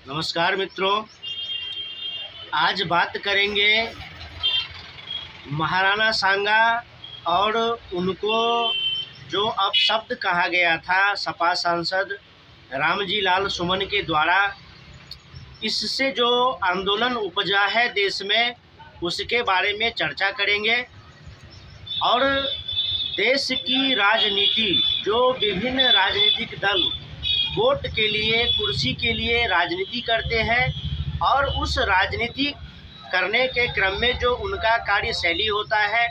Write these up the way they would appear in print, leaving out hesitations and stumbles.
नमस्कार मित्रों, आज बात करेंगे महाराणा सांगा और उनको जो अपशब्द कहा गया था सपा सांसद रामजी लाल सुमन के द्वारा। इससे जो आंदोलन उपजा है देश में, उसके बारे में चर्चा करेंगे। और देश की राजनीति, जो विभिन्न राजनीतिक दल वोट के लिए, कुर्सी के लिए राजनीति करते हैं और उस राजनीति करने के क्रम में जो उनका कार्यशैली होता है,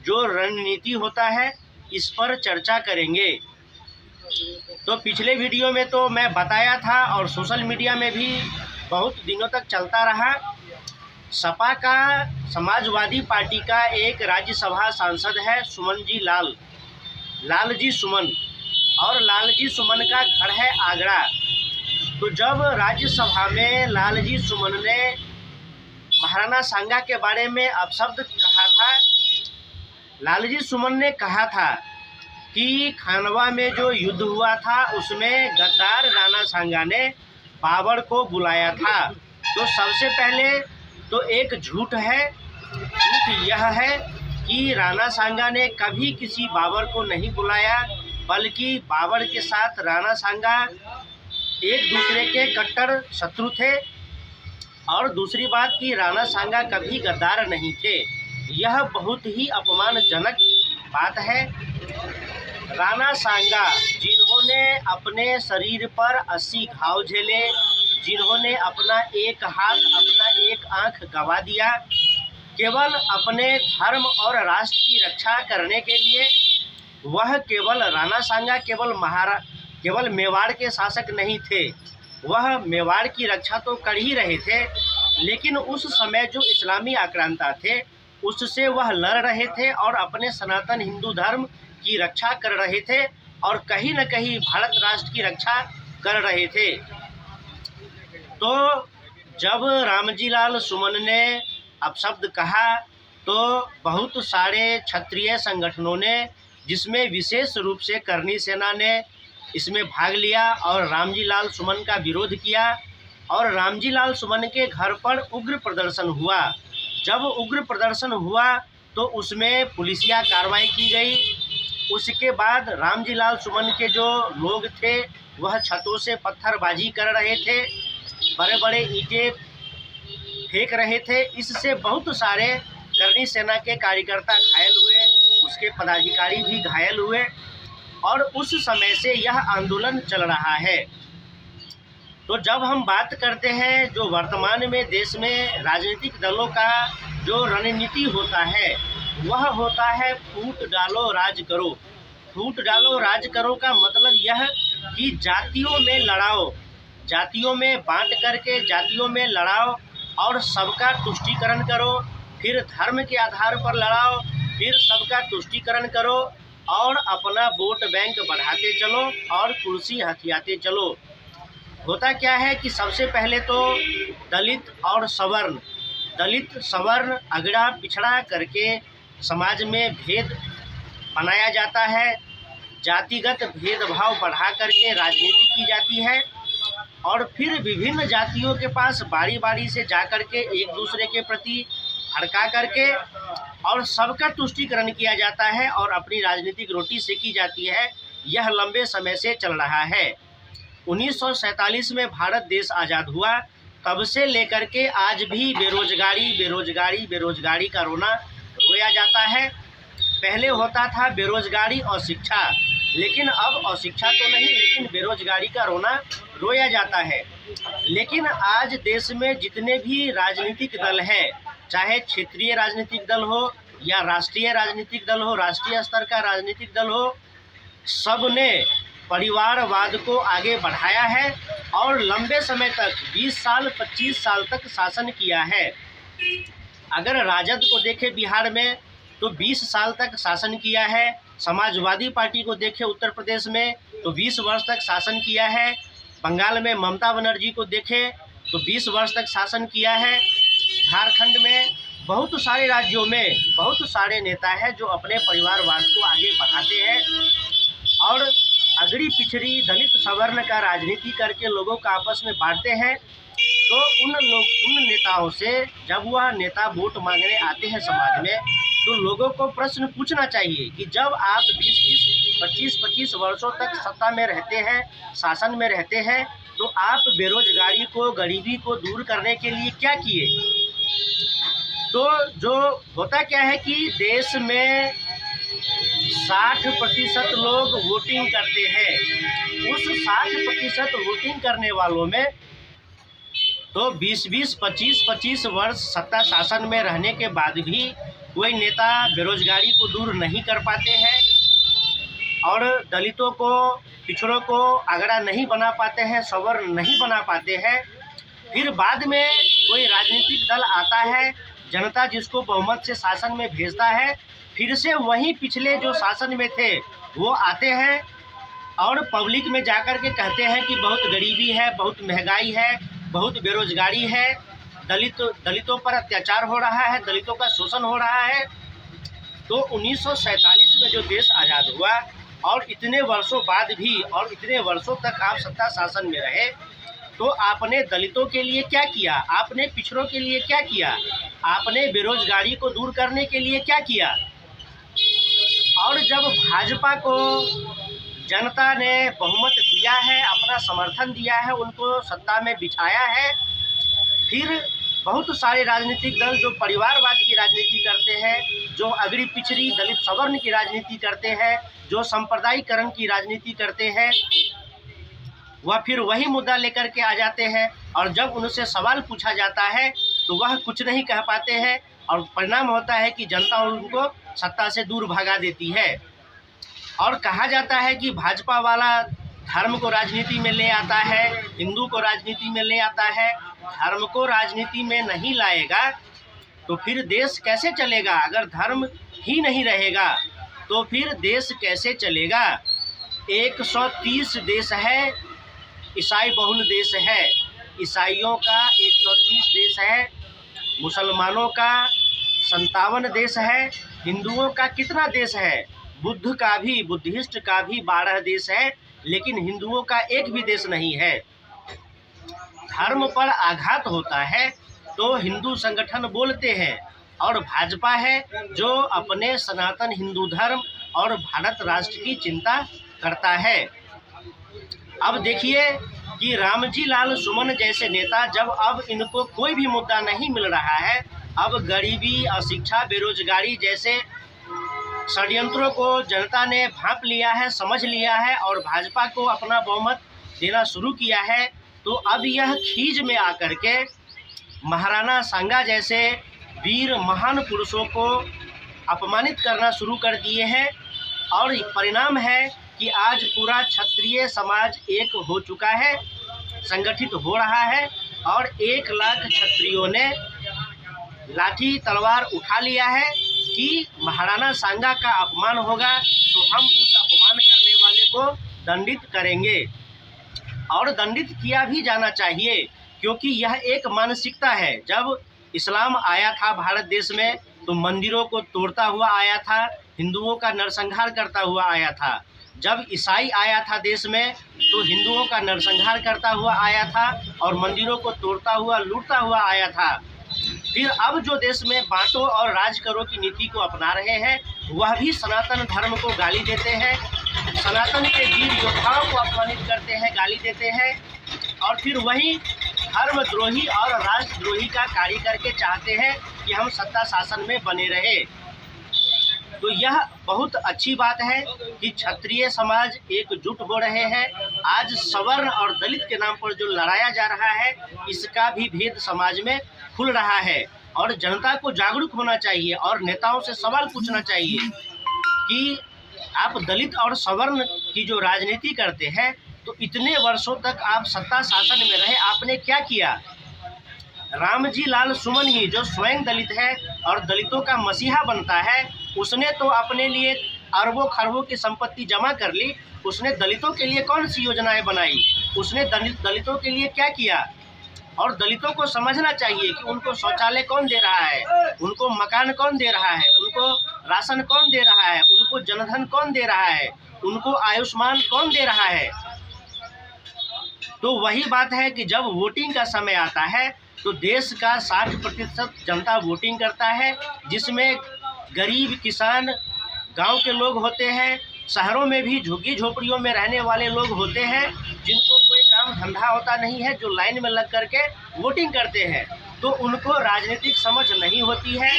जो रणनीति होता है, इस पर चर्चा करेंगे। तो पिछले वीडियो में तो मैं बताया था और सोशल मीडिया में भी बहुत दिनों तक चलता रहा। सपा का, समाजवादी पार्टी का एक राज्यसभा सांसद है सुमन जी लालजी सुमन, और लालजी सुमन का घर है आगरा। तो जब राज्यसभा में लालजी सुमन ने महाराणा सांगा के बारे में अपशब्द कहा था, लालजी सुमन ने कहा था कि खानवा में जो युद्ध हुआ था उसमें गद्दार राणा सांगा ने बाबर को बुलाया था। तो सबसे पहले तो एक झूठ है। झूठ यह है कि राणा सांगा ने कभी किसी बाबर को नहीं बुलाया, बल्कि बाबर के साथ राणा सांगा एक दूसरे के कट्टर शत्रु थे। और दूसरी बात कि राणा सांगा कभी गद्दार नहीं थे। यह बहुत ही अपमानजनक बात है। राणा सांगा, जिन्होंने अपने शरीर पर 80 घाव झेले, जिन्होंने अपना एक हाथ, अपना एक आंख गंवा दिया, केवल अपने धर्म और राष्ट्र की रक्षा करने के लिए, वह केवल राणा सांगा केवल मेवाड़ के शासक नहीं थे। वह मेवाड़ की रक्षा तो कर ही रहे थे, लेकिन उस समय जो इस्लामी आक्रांता थे उससे वह लड़ रहे थे और अपने सनातन हिंदू धर्म की रक्षा कर रहे थे और कहीं न कहीं भारत राष्ट्र की रक्षा कर रहे थे। तो जब रामजी लाल सुमन ने अपशब्द कहा तो बहुत सारे क्षत्रिय संगठनों ने, जिसमें विशेष रूप से करनी सेना ने इसमें भाग लिया और रामजी लाल सुमन का विरोध किया। और रामजी लाल सुमन के घर पर उग्र प्रदर्शन हुआ। जब उग्र प्रदर्शन हुआ तो उसमें पुलिसिया कार्रवाई की गई। उसके बाद रामजी लाल सुमन के जो लोग थे वह छतों से पत्थरबाजी कर रहे थे, बड़े बड़े ईंटें फेंक रहे थे। इससे बहुत सारे करनी सेना के कार्यकर्ता घायल हुए, उसके पदाधिकारी भी घायल हुए और उस समय से यह आंदोलन चल रहा है। तो जब हम बात करते हैं जो वर्तमान में देश में राजनीतिक दलों का जो रणनीति होता है, वह होता है फूट डालो राज करो। फूट डालो राज करो का मतलब यह कि जातियों में लड़ाओ, जातियों में बांट करके जातियों में लड़ाओ और सबका तुष्टीकरण करो। फिर धर्म के आधार पर लड़ाओ, फिर सबका तुष्टीकरण करो और अपना वोट बैंक बढ़ाते चलो और कुर्सी हथियाते चलो। होता क्या है कि सबसे पहले तो दलित और सवर्ण, अगड़ा पिछड़ा करके समाज में भेद बनाया जाता है। जातिगत भेदभाव बढ़ा करके राजनीति की जाती है और फिर विभिन्न जातियों के पास बारी बारी से जा करके एक दूसरे के प्रति भड़का करके और सबका तुष्टीकरण किया जाता है और अपनी राजनीतिक रोटी सेकी जाती है। यह लंबे समय से चल रहा है। 1947 में भारत देश आज़ाद हुआ, तब से लेकर के आज भी बेरोजगारी का रोना रोया जाता है। पहले होता था बेरोजगारी और शिक्षा, लेकिन अब अशिक्षा तो नहीं, लेकिन बेरोजगारी का रोना रोया जाता है। लेकिन आज देश में जितने भी राजनीतिक दल हैं, चाहे क्षेत्रीय राजनीतिक दल हो या राष्ट्रीय राजनीतिक दल हो, राष्ट्रीय स्तर का राजनीतिक दल हो, सब ने परिवारवाद को आगे बढ़ाया है और लंबे समय तक 20 साल 25 साल तक शासन किया है। अगर राजद को देखें बिहार में तो 20 साल तक शासन किया है। समाजवादी पार्टी को देखें उत्तर प्रदेश में तो 20 वर्ष तक शासन किया है। बंगाल में ममता बनर्जी को देखें तो 20 वर्ष तक शासन किया है। झारखंड में, बहुत सारे राज्यों में बहुत सारे नेता हैं जो अपने परिवारवाद को आगे बढ़ाते हैं। और अगड़ी पिछड़ी दलित सवर्ण का राजनीति करके लोगों का आपस में बांटते हैं, तो उन नेताओं से जब वह नेता वोट मांगने आते हैं समाज में, तो लोगों को प्रश्न पूछना चाहिए कि जब आप 20-25 वर्षों तक सत्ता में रहते हैं, शासन में रहते हैं, तो आप बेरोजगारी को, गरीबी को दूर करने के लिए क्या किए। तो जो होता क्या है कि देश में 60% लोग वोटिंग करते हैं। उस 60% वोटिंग करने वालों में तो 20-20, 25-25 वर्ष सत्ता शासन में रहने के बाद भी कोई नेता बेरोजगारी को दूर नहीं कर पाते हैं और दलितों को, पिछड़ों को अगड़ा नहीं बना पाते हैं, सवर्ण नहीं बना पाते हैं। फिर बाद में कोई राजनीतिक दल आता है, जनता जिसको बहुमत से शासन में भेजता है, फिर से वही पिछले जो शासन में थे वो आते हैं और पब्लिक में जाकर के कहते हैं कि बहुत गरीबी है, बहुत महंगाई है, बहुत बेरोजगारी है, दलितों पर अत्याचार हो रहा है, दलितों का शोषण हो रहा है। तो 1947 में जो देश आज़ाद हुआ और इतने वर्षों बाद भी और इतने वर्षों तक आप सत्ता शासन में रहे, तो आपने दलितों के लिए क्या किया, आपने पिछड़ों के लिए क्या किया, आपने बेरोजगारी को दूर करने के लिए क्या किया। और जब भाजपा को जनता ने बहुमत दिया है, अपना समर्थन दिया है, उनको सत्ता में बिठाया है, फिर बहुत सारे राजनीतिक दल जो परिवारवाद की राजनीति करते हैं, जो अगड़ी पिछड़ी दलित सवर्ण की राजनीति करते हैं, जो सांप्रदायिकरण की राजनीति करते हैं, वह फिर वही मुद्दा लेकर के आ जाते हैं और जब उनसे सवाल पूछा जाता है तो वह कुछ नहीं कह पाते हैं और परिणाम होता है कि जनता उनको सत्ता से दूर भगा देती है। और कहा जाता है कि भाजपा वाला धर्म को राजनीति में ले आता है, हिंदू को राजनीति में ले आता है। धर्म को राजनीति में नहीं लाएगा तो फिर देश कैसे चलेगा। अगर धर्म ही नहीं रहेगा तो फिर देश कैसे चलेगा। 130 देश है, ईसाई बहुल देश है, ईसाइयों का 130 देश है, मुसलमानों का 57 देश है, हिंदुओं का कितना देश है, बुद्ध का भी, बुद्धिस्ट का भी 12 देश है, लेकिन हिंदुओं का एक भी देश नहीं है। धर्म पर आघात होता है तो हिंदू संगठन बोलते हैं और भाजपा है जो अपने सनातन हिंदू धर्म और भारत राष्ट्र की चिंता करता है। अब देखिए कि रामजी लाल सुमन जैसे नेता, जब अब इनको कोई भी मुद्दा नहीं मिल रहा है, अब गरीबी, अशिक्षा, बेरोजगारी जैसे षड्यंत्रों को जनता ने भांप लिया है, समझ लिया है और भाजपा को अपना बहुमत देना शुरू किया है, तो अब यह खीज में आकर के महाराणा सांगा जैसे वीर महान पुरुषों को अपमानित करना शुरू कर दिए हैं। और परिणाम है कि आज पूरा क्षत्रिय समाज एक हो चुका है, संगठित हो रहा है और 1 लाख क्षत्रियों ने लाठी तलवार उठा लिया है कि महाराणा सांगा का अपमान होगा तो हम उस अपमान करने वाले को दंडित करेंगे। और दंडित किया भी जाना चाहिए क्योंकि यह एक मानसिकता है। जब इस्लाम आया था भारत देश में तो मंदिरों को तोड़ता हुआ आया था, हिंदुओं का नरसंहार करता हुआ आया था। जब ईसाई आया था देश में तो हिंदुओं का नरसंहार करता हुआ आया था और मंदिरों को तोड़ता हुआ, लूटता हुआ आया था। फिर अब जो देश में बांटो और राज करो की नीति को अपना रहे हैं, वह भी सनातन धर्म को गाली देते हैं, सनातन के वीर योद्धाओं को अपमानित करते हैं, गाली देते हैं और फिर वही धर्मद्रोही और राष्ट्रद्रोही का कार्य करके चाहते हैं कि हम सत्ता शासन में बने रहे। तो यह बहुत अच्छी बात है कि क्षत्रिय समाज एकजुट हो रहे हैं। आज सवर्ण और दलित के नाम पर जो लड़ाया जा रहा है, इसका भी भेद समाज में खुल रहा है और जनता को जागरूक होना चाहिए और नेताओं से सवाल पूछना चाहिए कि आप दलित और सवर्ण की जो राजनीति करते हैं तो इतने वर्षों तक आप सत्ता शासन में रहे, आपने क्या किया। रामजी लाल सुमन ही जो स्वयं दलित है और दलितों का मसीहा बनता है, उसने तो अपने लिए अरबों खरबों की संपत्ति जमा कर ली। उसने दलितों के लिए कौन सी योजनाएं बनाई, उसने दलितों के लिए क्या किया। और दलितों को समझना चाहिए कि उनको शौचालय कौन दे रहा है, उनको मकान कौन दे रहा है, उनको राशन कौन दे रहा है, उनको जनधन कौन दे रहा है, उनको आयुष्मान कौन दे रहा है? तो वही बात है कि जब वोटिंग का समय आता है तो देश का 60% जनता वोटिंग करता है, जिसमें गरीब किसान, गांव के लोग होते हैं, शहरों में भी झुग्गी झोपड़ियों में रहने वाले लोग होते हैं, जिनको कोई काम धंधा होता नहीं है, जो लाइन में लग करके वोटिंग करते हैं। तो उनको राजनीतिक समझ नहीं होती है,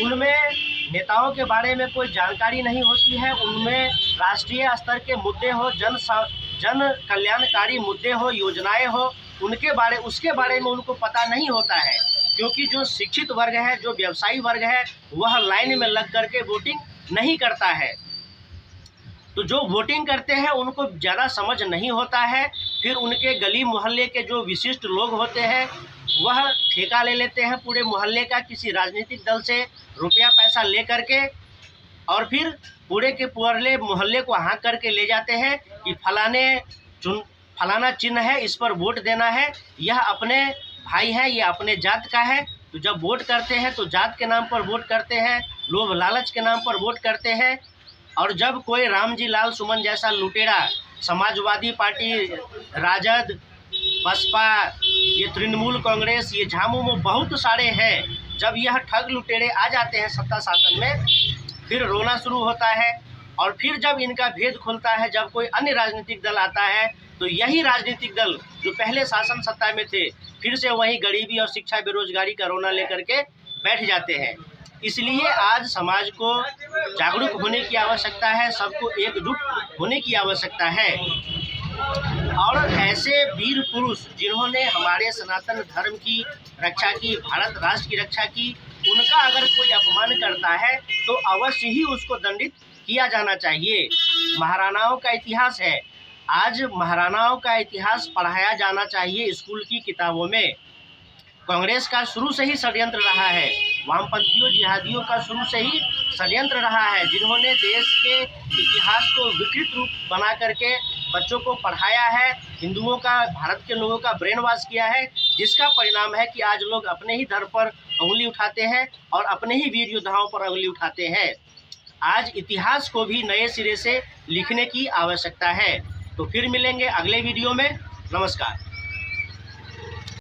उनमें नेताओं के बारे में कोई जानकारी नहीं होती है, उनमें राष्ट्रीय स्तर के मुद्दे हो, जन कल्याणकारी मुद्दे हो, योजनाएं हो, उसके बारे में उनको पता नहीं होता है। क्योंकि जो शिक्षित वर्ग है, जो व्यवसायी वर्ग है, वह लाइन में लग करके वोटिंग नहीं करता है। तो जो वोटिंग करते हैं उनको ज़्यादा समझ नहीं होता है। फिर उनके गली मोहल्ले के जो विशिष्ट लोग होते हैं वह ठेका ले लेते हैं पूरे मोहल्ले का, किसी राजनीतिक दल से रुपया पैसा ले करके, और फिर पूरे के पूरे मोहल्ले को हाँक करके ले जाते हैं कि फलाना चिन्ह है, इस पर वोट देना है, यह अपने भाई है, ये अपने जात का है। तो जब वोट करते हैं तो जात के नाम पर वोट करते हैं, लोभ लालच के नाम पर वोट करते हैं। और जब कोई रामजी लाल सुमन जैसा लुटेरा, समाजवादी पार्टी, राजद, बसपा, ये तृणमूल कांग्रेस, ये झामुमो बहुत सारे हैं, जब यह ठग लुटेरे आ जाते हैं सत्ता शासन में, फिर रोना शुरू होता है। और फिर जब इनका भेद खुलता है, जब कोई अन्य राजनीतिक दल आता है, तो यही राजनीतिक दल जो पहले शासन सत्ता में थे, फिर से वही गरीबी और शिक्षा बेरोजगारी का रोना लेकर के बैठ जाते हैं। इसलिए आज समाज को जागरूक होने की आवश्यकता है, सबको एकजुट होने की आवश्यकता है। और ऐसे वीर पुरुष जिन्होंने हमारे सनातन धर्म की रक्षा की, भारत राष्ट्र की रक्षा की, उनका अगर कोई अपमान करता है तो अवश्य ही उसको दंडित किया जाना चाहिए। महाराणाओं का इतिहास है, आज महाराणाओं का इतिहास पढ़ाया जाना चाहिए स्कूल की किताबों में। कांग्रेस का शुरू से ही षड्यंत्र रहा है, वामपंथियों जिहादियों का शुरू से ही षड्यंत्र रहा है, जिन्होंने देश के इतिहास को विकृत रूप बना करके बच्चों को पढ़ाया है, हिंदुओं का, भारत के लोगों का ब्रेन वॉश किया है, जिसका परिणाम है कि आज लोग अपने ही धर्म पर उंगली उठाते हैं और अपने ही वीर योद्धाओं पर उंगली उठाते हैं। आज इतिहास को भी नए सिरे से लिखने की आवश्यकता है। तो फिर मिलेंगे अगले वीडियो में। नमस्कार।